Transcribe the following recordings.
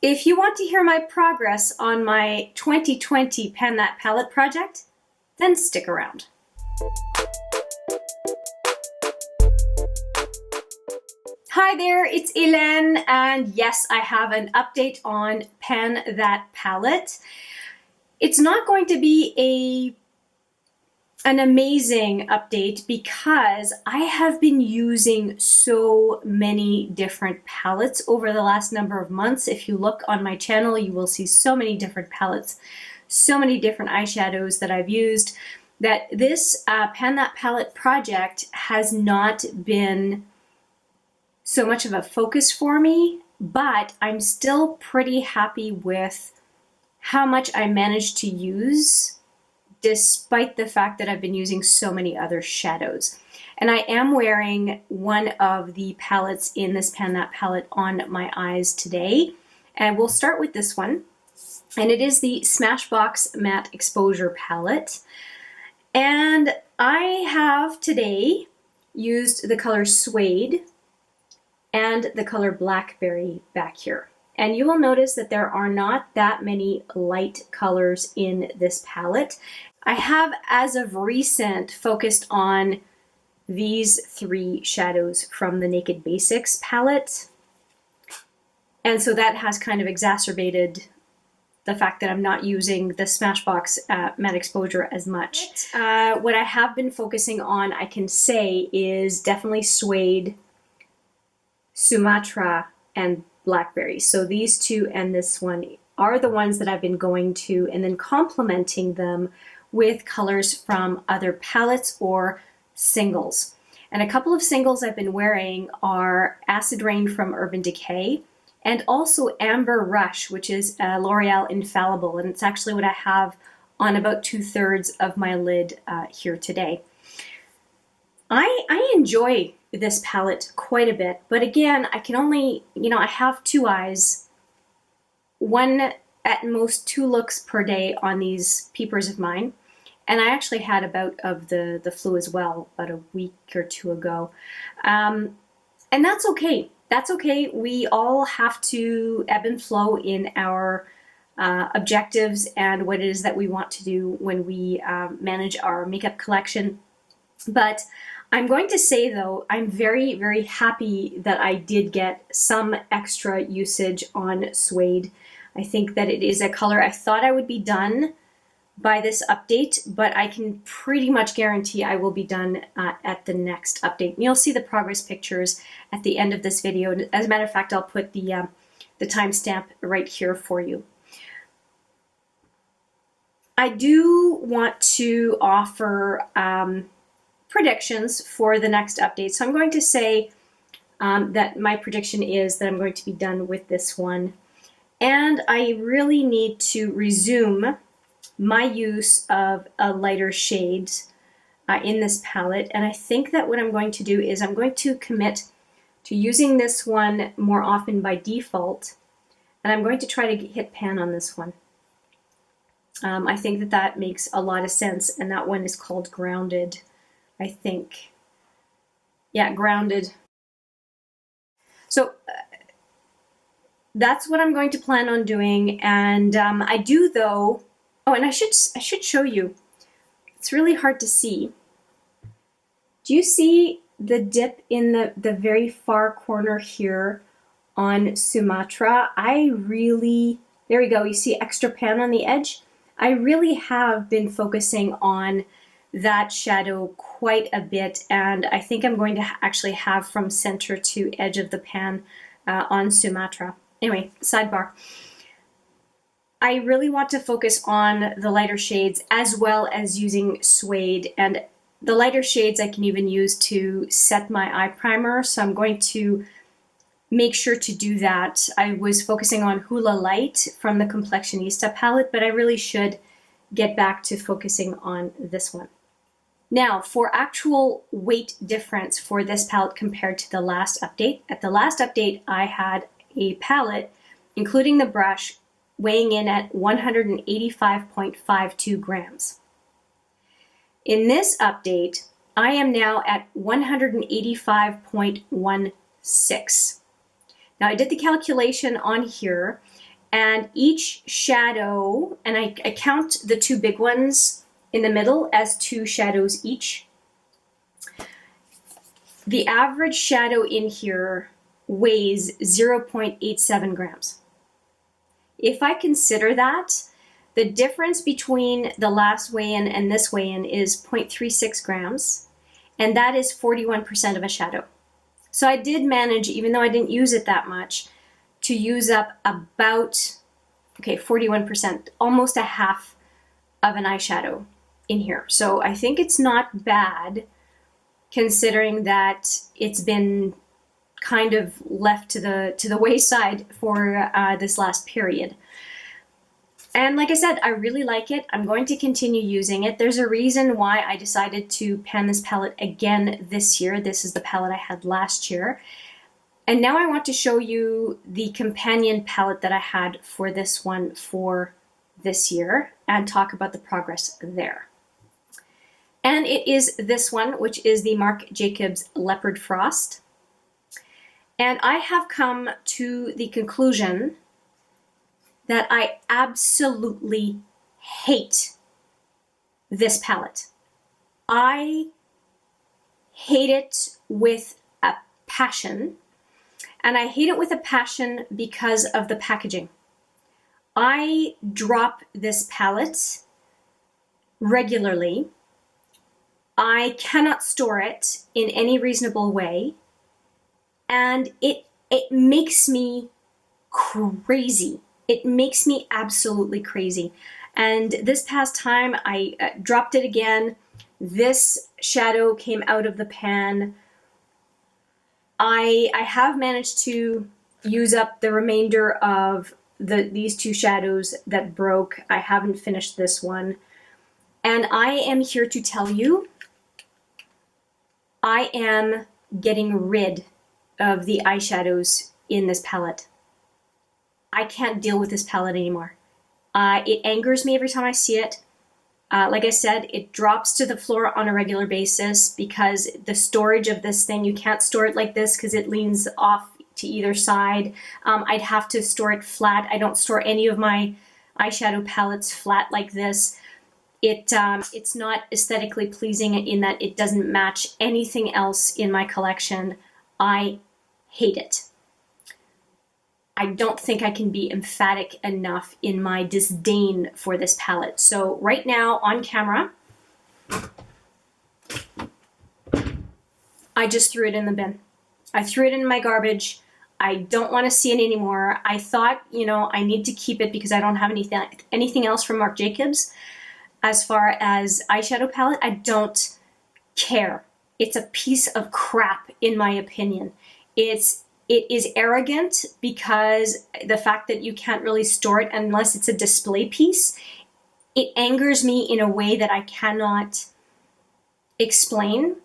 If you want to hear my progress on my 2020 Pen That Palette project, then stick around. Hi there, it's Hélène, and yes, I have an update on Pen That Palette. It's not going to be an amazing update because I have been using so many different palettes over the last number of months. If you look on my channel, you will see so many different palettes, so many different eyeshadows that I've used, that this Pen That Palette project has not been so much of a focus for me, but I'm still pretty happy with how much I managed to use despite the fact that I've been using so many other shadows. And I am wearing one of the palettes in this Pen That palette on my eyes today. And we'll start with this one. And it is the Smashbox Matte Exposure Palette. And I have today used the color Suede and the color Blackberry back here. And you will notice that there are not that many light colors in this palette. I have, as of recent, focused on these three shadows from the Naked Basics palette. And so that has kind of exacerbated the fact that I'm not using the Smashbox Matte Exposure as much. What I have been focusing on, I can say, is definitely Suede, Sumatra, and Blackberry. So these two and this one are the ones that I've been going to, and then complementing them with colors from other palettes or singles. And a couple of singles I've been wearing are Acid Rain from Urban Decay and also Amber Rush, which is a L'Oreal Infallible, and it's actually what I have on about 2/3 of my lid here today. I enjoy this palette quite a bit, but again, I can only, I have two eyes, one at most 2 looks per day on these peepers of mine. And I actually had a bout of the flu as well about a week or two ago. And that's okay. That's okay. We all have to ebb and flow in our objectives and what it is that we want to do when we manage our makeup collection. But I'm going to say, though, I'm very, very happy that I did get some extra usage on Suede. I think that it is a color I thought I would be done by this update, but I can pretty much guarantee I will be done at the next update. And you'll see the progress pictures at the end of this video. As a matter of fact, I'll put the timestamp right here for you. I do want to offer predictions for the next update. So I'm going to say that my prediction is that I'm going to be done with this one. And I really need to resume my use of a lighter shades in this palette. And I think that what I'm going to do is I'm going to commit to using this one more often by default. And I'm going to try to hit pan on this one. I think that that makes a lot of sense. And that one is called Grounded, I think. Yeah, Grounded. So that's what I'm going to plan on doing. And I do, though. Oh, and I should show you. It's really hard to see. Do you see the dip in the very far corner here on Sumatra? There we go. You see extra pan on the edge? I really have been focusing on that shadow quite a bit, and I think I'm going to actually have from center to edge of the pan on Sumatra. Anyway, sidebar. I really want to focus on the lighter shades as well as using Suede, and the lighter shades I can even use to set my eye primer, so I'm going to make sure to do that. I was focusing on Hula Light from the Complexionista palette, but I really should get back to focusing on this one. Now, for actual weight difference for this palette compared to the last update. At the last update, I had a palette, including the brush, weighing in at 185.52 grams. In this update, I am now at 185.16. Now I did the calculation on here, And each shadow, and I count the two big ones in the middle as 2 shadows each. The average shadow in here weighs 0.87 grams. If I consider that, the difference between the last weigh-in and this weigh-in is 0.36 grams, and that is 41% of a shadow. So I did manage, even though I didn't use it that much, to use up about, 41%, almost a half of an eyeshadow in here. So I think it's not bad, considering that it's been kind of left to the wayside for this last period. And like I said, I really like it. I'm going to continue using it. There's a reason why I decided to pan this palette again this year. This is the palette I had last year. And now I want to show you the companion palette that I had for this one for this year and talk about the progress there. And it is this one, which is the Marc Jacobs Leopard Frost. And I have come to the conclusion that I absolutely hate this palette. I hate it with a passion, and I hate it with a passion because of the packaging. I drop this palette regularly. I cannot store it in any reasonable way, and it makes me crazy. It makes me absolutely crazy. And this past time I dropped it again. This shadow came out of the pan. I have managed to use up the remainder of these 2 shadows that broke. I haven't finished this one. And I am here to tell you, I am getting rid of the eyeshadows in this palette. I can't deal with this palette anymore. It angers me every time I see it. Like I said, it drops to the floor on a regular basis because the storage of this thing, you can't store it like this because it leans off to either side. I'd have to store it flat. I don't store any of my eyeshadow palettes flat like this. It's not aesthetically pleasing in that it doesn't match anything else in my collection. I hate it. I don't think I can be emphatic enough in my disdain for this palette. So right now on camera, I just threw it in the bin. I threw it in my garbage. I don't want to see it anymore. I thought, I need to keep it because I don't have anything else from Marc Jacobs. As far as eyeshadow palette, I don't care. It's a piece of crap in my opinion. It is arrogant because the fact that you can't really store it unless it's a display piece, it angers me in a way that I cannot explain.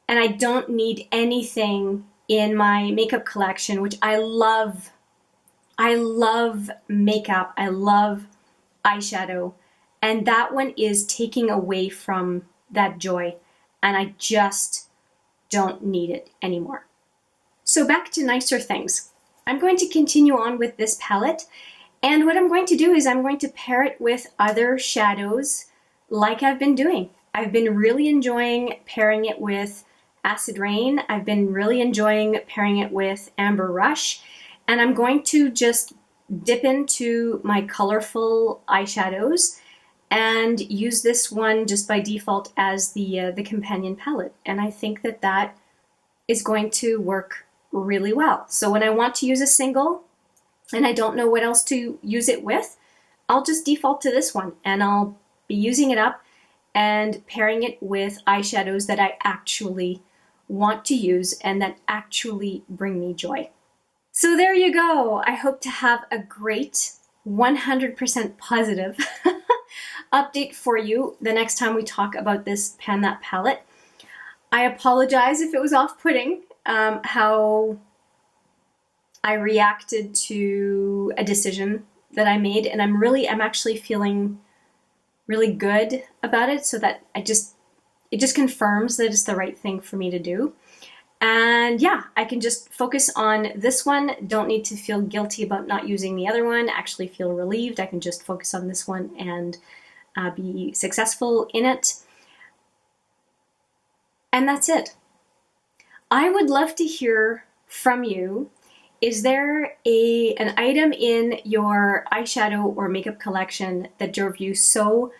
And I don't need anything in my makeup collection, which I love. I love makeup. I love eyeshadow. And that one is taking away from that joy. And I just don't need it anymore. So back to nicer things. I'm going to continue on with this palette, and what I'm going to do is I'm going to pair it with other shadows like I've been doing. I've been really enjoying pairing it with Acid Rain. I've been really enjoying pairing it with Amber Rush, and I'm going to just dip into my colorful eyeshadows and use this one just by default as the companion palette. And I think that is going to work really well. So when I want to use a single and I don't know what else to use it with, I'll just default to this one and I'll be using it up and pairing it with eyeshadows that I actually want to use and that actually bring me joy. So there you go. I hope to have a great 100% positive update for you the next time we talk about this Pan That palette. I apologize if it was off-putting how I reacted to a decision that I made, and I'm actually feeling really good about it, so that it just confirms that it's the right thing for me to do. And yeah, I can just focus on this one. Don't need to feel guilty about not using the other one. Actually feel relieved. I can just focus on this one and be successful in it. And that's it. I would love to hear from you. Is there an item in your eyeshadow or makeup collection that drove you so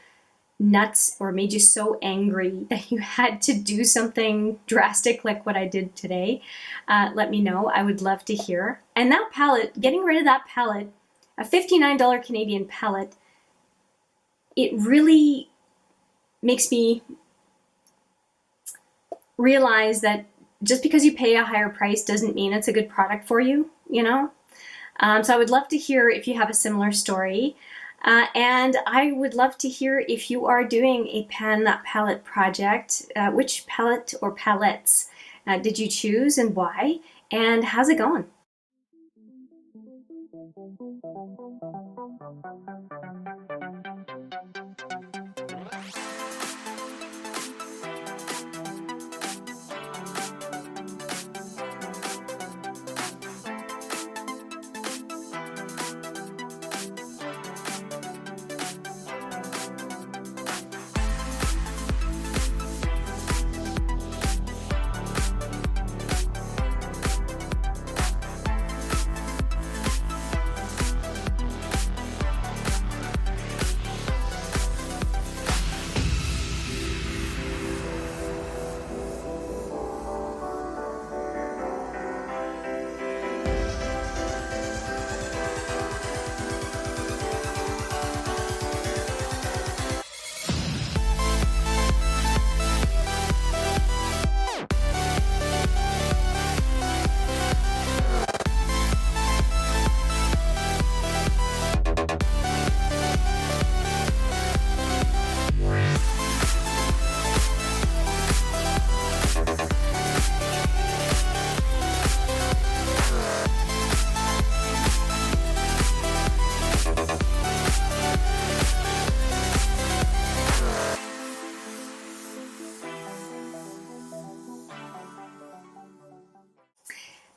nuts or made you so angry that you had to do something drastic like what I did today? Let me know. I would love to hear. And that palette, getting rid of that palette, a $59 Canadian palette, it really makes me realize that just because you pay a higher price doesn't mean it's a good product for you, you know? So I would love to hear if you have a similar story. And I would love to hear if you are doing a pan palette project. Which palette or palettes did you choose and why? And how's it going?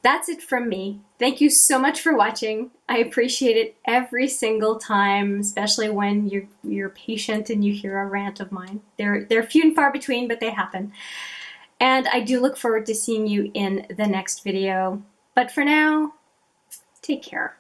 That's it from me. Thank you so much for watching. I appreciate it every single time, especially when you're patient and you hear a rant of mine. They're few and far between, but they happen. And I do look forward to seeing you in the next video. But for now, take care.